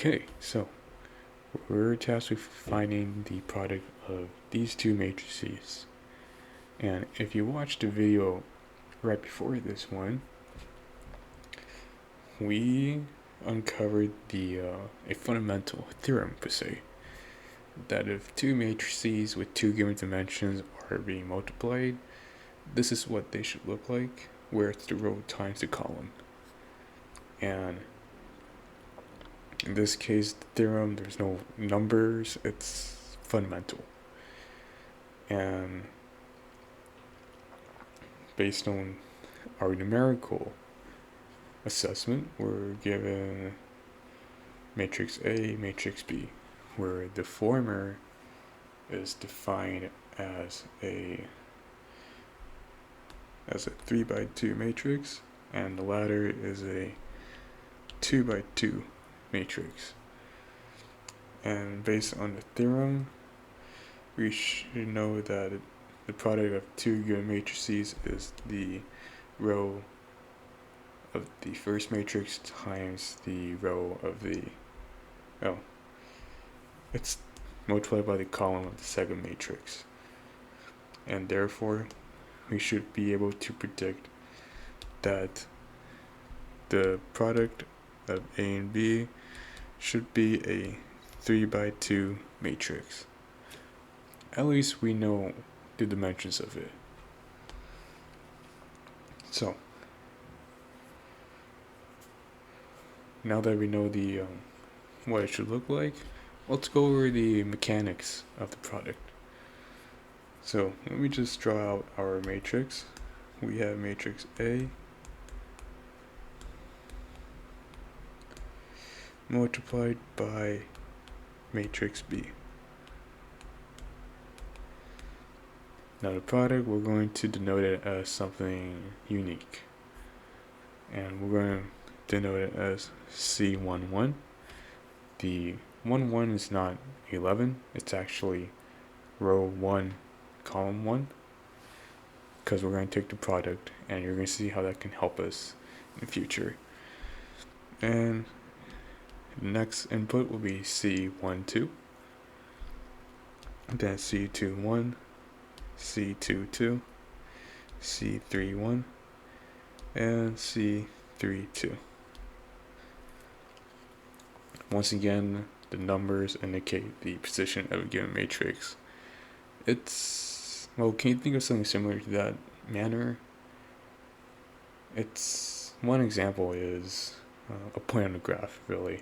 Okay, so we're tasked with finding the product of these two matrices. And if you watched the video right before this one, we uncovered a fundamental theorem per se, that if two matrices with two given dimensions are being multiplied, this is what they should look like, where it's the row times the column. And in this case, the theorem, there's no numbers, it's fundamental. And based on our numerical assessment, we're given matrix A, matrix B, where the former is defined as a 3 by 2 matrix, and the latter is a 2 by 2 matrix. And based on the theorem, we should know that the product of two given matrices is the row of the first matrix times the row of it's multiplied by the column of the second matrix. And therefore, we should be able to predict that the product of A and B should be a 3 by 2 matrix. At least we know the dimensions of it. So, now that we know what it should look like, let's go over the mechanics of the product. So let me just draw out our matrix. We have matrix A multiplied by matrix B. Now the product, we're going to denote it as something unique. And we're going to denote it as C11. The 1 is not 11, it's actually row 1, column 1, because we're going to take the product, and you're going to see how that can help us in the future. And the next input will be C12, then C21, C22, C31, and C32. Once again, the numbers indicate the position of a given matrix. Can you think of something similar to that manner? One example is a point on a graph, really.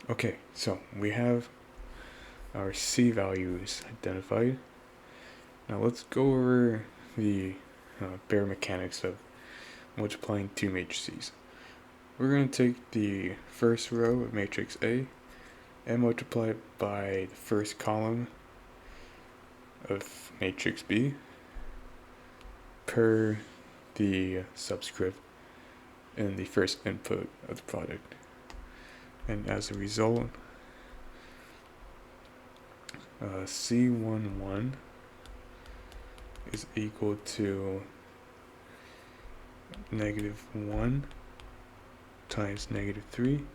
Okay, so we have our C values identified. Now let's go over the bare mechanics of multiplying two matrices. We're going to take the first row of matrix A and multiply it by the first column of matrix B per the subscript in the first input of the product. And as a result, C11 is equal to -1 times -3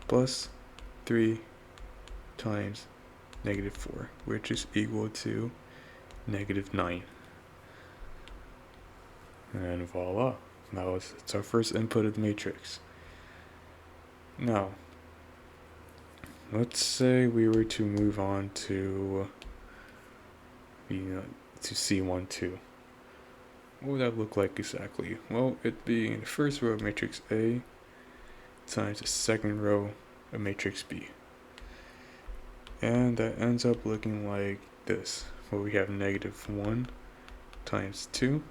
plus 3 times -4, which is equal to -9. And voila, now it's our first input of the matrix. Now, let's say we were to move on to C12. What would that look like exactly? Well, it'd be in the first row of matrix A times the second row of matrix B. And that ends up looking like this, where we have -1 times 2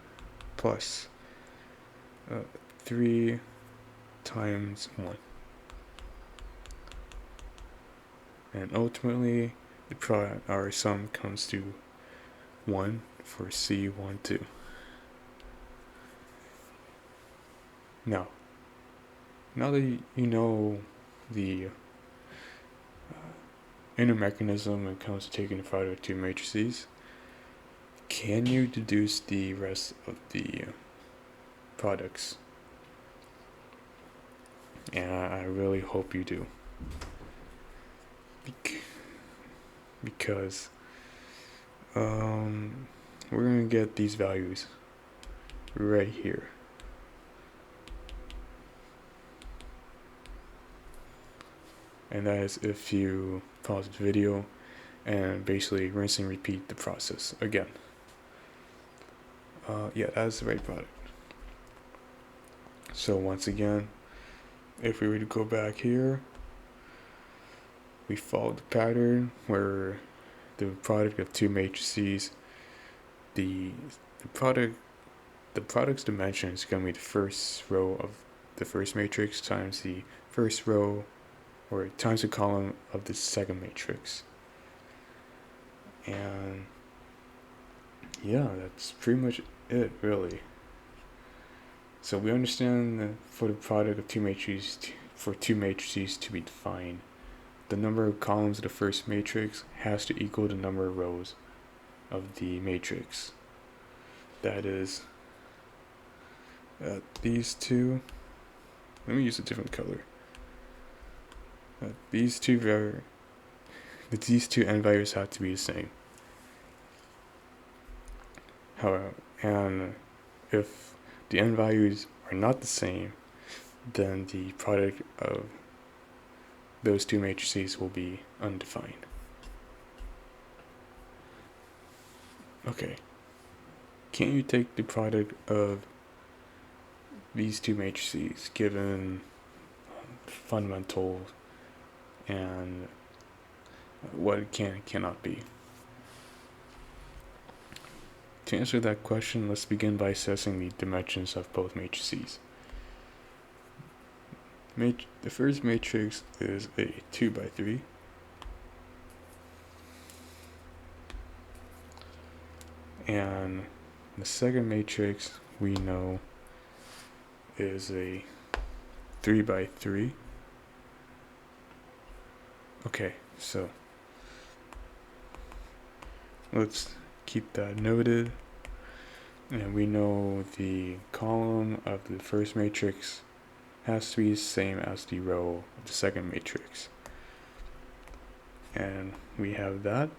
plus 3 times 1. And ultimately, our sum comes to 1 for C12. Now that you know the inner mechanism when it comes to taking the product of two matrices, can you deduce the rest of the products? and I really hope you do, because we're gonna get these values right here. And that is if you pause the video and basically rinse and repeat the process again. Yeah, that's the right product. So once again, if we were to go back here, we follow the pattern where the product of two matrices, the product's dimension is going to be the first row of the first matrix times the first row, or times the column of the second matrix. And yeah, that's pretty much it, really. So we understand that for the product of two matrices, to be defined, the number of columns of the first matrix has to equal the number of rows of the matrix. That is, these two. Let me use a different color. These two n values have to be the same. However, and if the n values are not the same, then the product of those two matrices will be undefined. Okay. Can't you take the product of these two matrices given fundamentals and what it can and cannot be? To answer that question, let's begin by assessing the dimensions of both matrices. The first matrix is a 2 by 3. And the second matrix we know is a 3 by 3. Okay, so let's keep that noted. And we know the column of the first matrix has to be the same as the row of the second matrix. And we have that.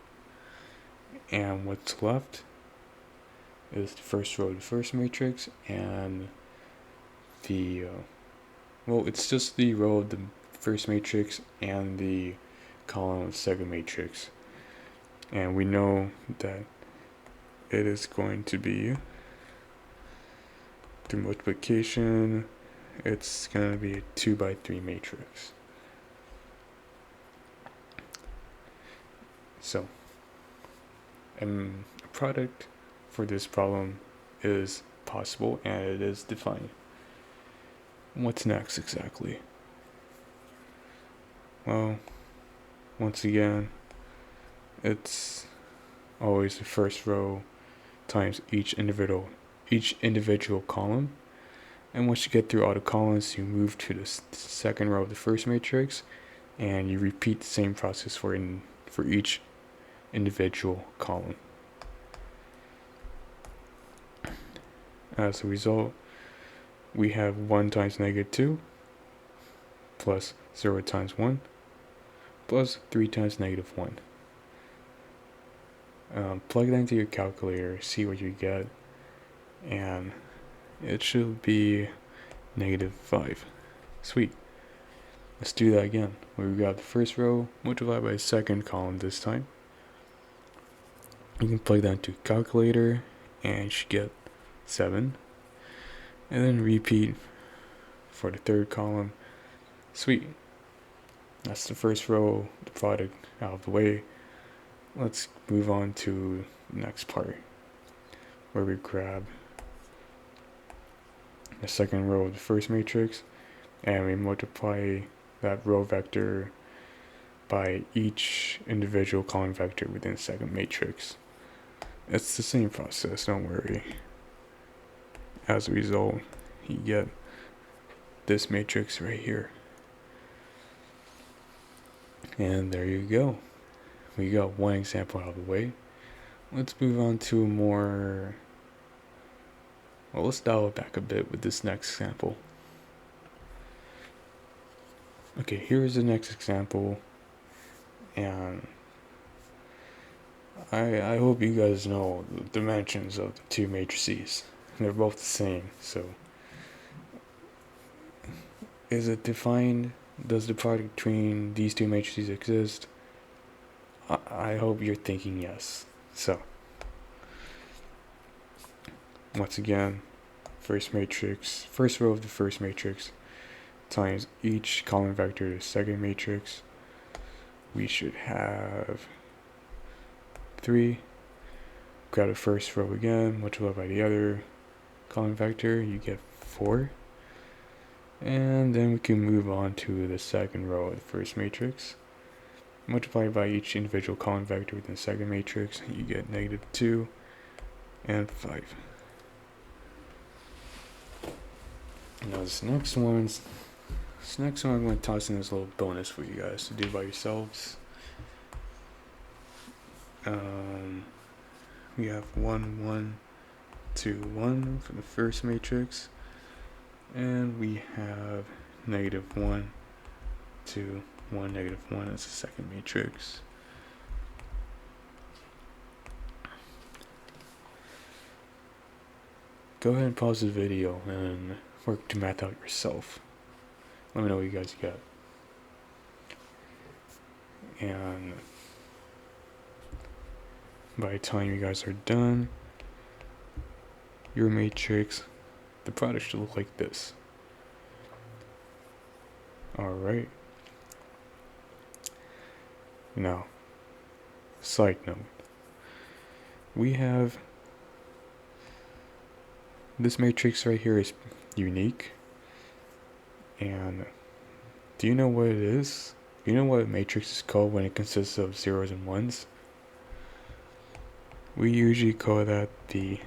And what's left is the first row of the first matrix and the, it's just the row of the first matrix and the column of the second matrix. And we know that it is going to be, through multiplication, it's going to be a 2 by 3 matrix. So, a product for this problem is possible and it is defined. What's next exactly? Well, once again, it's always the first row times each individual column. And once you get through all the columns, you move to the second row of the first matrix and you repeat the same process for each individual column. As a result, we have 1 times -2 plus 0 times 1 plus 3 times -1. Plug that into your calculator, see what you get, and it should be -5. Sweet. Let's do that again. We got the first row multiplied by the second column this time. You can plug that into a calculator and you should get 7. And then repeat for the third column. Sweet. That's the first row, the product out of the way. Let's move on to the next part, where we grab the second row of the first matrix and we multiply that row vector by each individual column vector within the second matrix. It's the same process, don't worry. As a result, you get this matrix right here. And there you go. We got one example out of the way. Let's move on to more. Well, let's dial it back a bit with this next example. Okay, here's the next example, and I hope you guys know the dimensions of the two matrices. They're both the same, so is it defined? Does the product between these two matrices exist? I hope you're thinking yes. So, once again, first row of the first matrix times each column vector of the second matrix. We should have 3. Grab the first row again, multiply by the other column vector, you get 4. And then we can move on to the second row of the first matrix. Multiply by each individual column vector within the second matrix, you get -2 and 5. Now this next one I'm going to toss in this little bonus for you guys to do by yourselves. We have 1, 1, 2, 1 for the first matrix, and we have -1, 2, 1, -1 as the second matrix. Go ahead and pause the video and work to math out yourself. Let me know what you guys got. And by the time you guys are done, your matrix, the product should look like this. Alright. Now, side note. We have this matrix right here is unique. And do you know what it is? You know what a matrix is called when it consists of zeros and ones? We usually call that the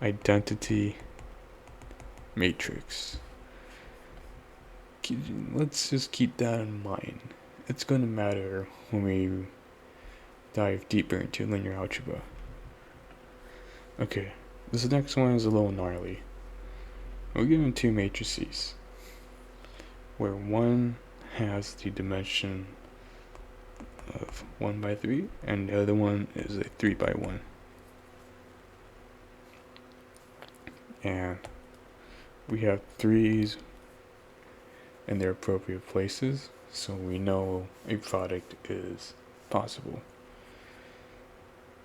identity matrix. Let's just keep that in mind. It's going to matter when we dive deeper into linear algebra. Okay, this next one is a little gnarly. We're given two matrices, where one has the dimension of 1 by 3 and the other one is a 3 by 1. And we have 3's in their appropriate places, so we know a product is possible.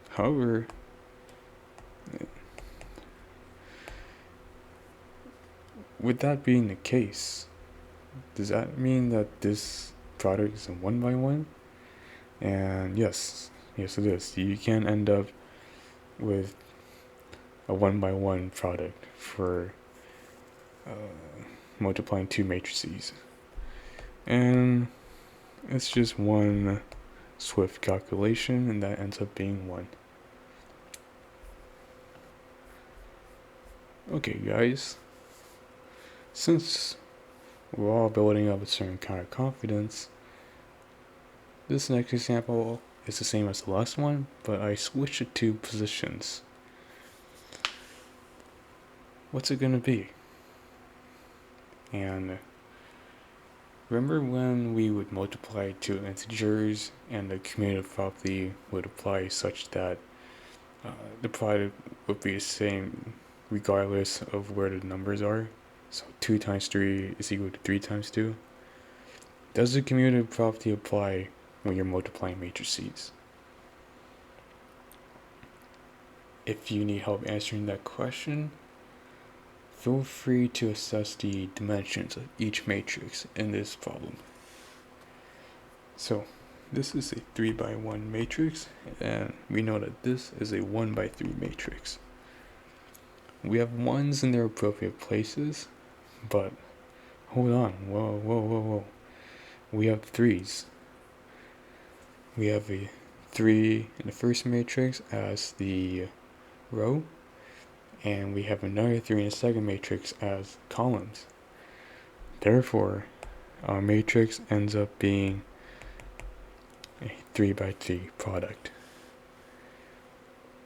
However, with that being the case, does that mean that this product is a 1 by 1? And yes it is. You can end up with a 1 by 1 product for multiplying two matrices. And it's just one swift calculation, and that ends up being 1. Okay, guys. Since we're all building up a certain kind of confidence, this next example is the same as the last one, but I switched the two positions. What's it gonna be? And remember when we would multiply two integers and the commutative property would apply such that the product would be the same regardless of where the numbers are? So 2 times 3 is equal to 3 times 2. Does the commutative property apply when you're multiplying matrices? If you need help answering that question, feel free to assess the dimensions of each matrix in this problem. So, this is a 3 by 1 matrix, and we know that this is a 1 by 3 matrix. We have 1's in their appropriate places, but hold on, whoa. We have 3's. We have a 3 in the first matrix as the row, and we have another 3 in the second matrix as columns. Therefore, our matrix ends up being a 3 by 3 product.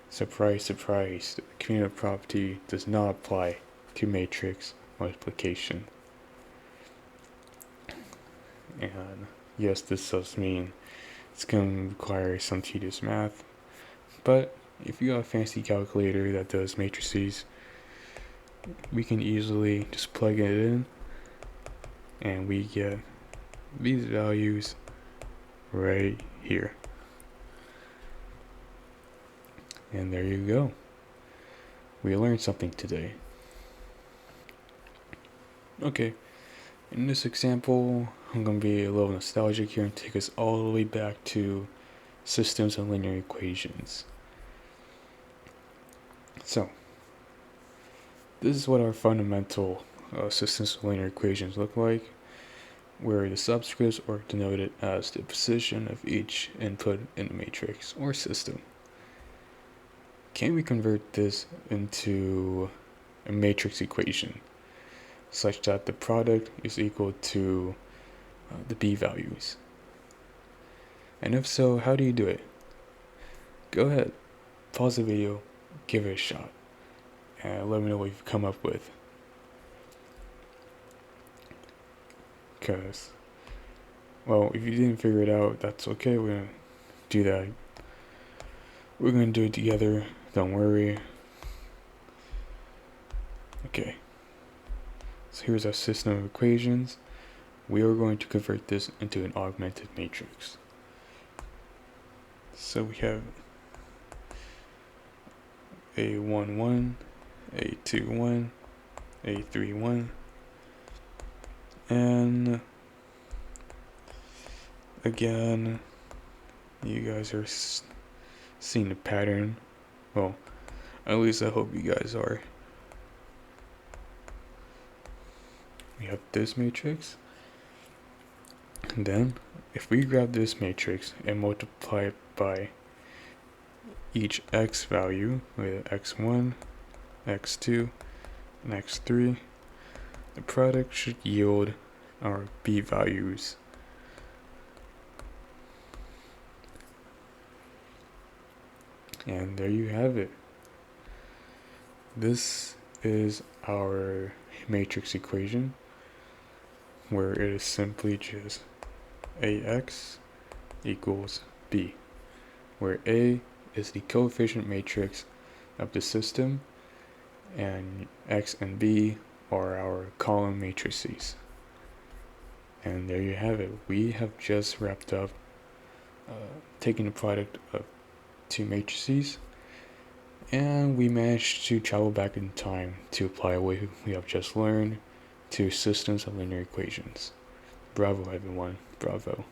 Surprise, surprise, the commutative property does not apply to matrix multiplication. And yes, this does mean it's going to require some tedious math, but if you have a fancy calculator that does matrices, we can easily just plug it in and we get these values right here. And there you go. We learned something today. Okay, in this example, I'm going to be a little nostalgic here and take us all the way back to systems of linear equations. So, this is what our fundamental systems of linear equations look like, where the subscripts are denoted as the position of each input in the matrix or system. Can we convert this into a matrix equation such that the product is equal to the b values? And if so, how do you do it? Go ahead, pause the video, give it a shot, and let me know what you've come up with. Because, well, if you didn't figure it out, that's okay. We're going to do that. We're going to do it together. Don't worry. Okay. So here's our system of equations. We are going to convert this into an augmented matrix. So we have A1, 1, A2, 1, A3, 1, and again, you guys are seeing the pattern. Well, at least I hope you guys are. We have this matrix, and then if we grab this matrix and multiply it by each x value with x1, x2, and x3, the product should yield our b values. And there you have it. This is our matrix equation, where it is simply just ax equals b, where a is the coefficient matrix of the system and x and b are our column matrices. And there you have it. We have just wrapped up taking the product of two matrices, and we managed to travel back in time to apply what we have just learned to systems of linear equations. Bravo, everyone. Bravo.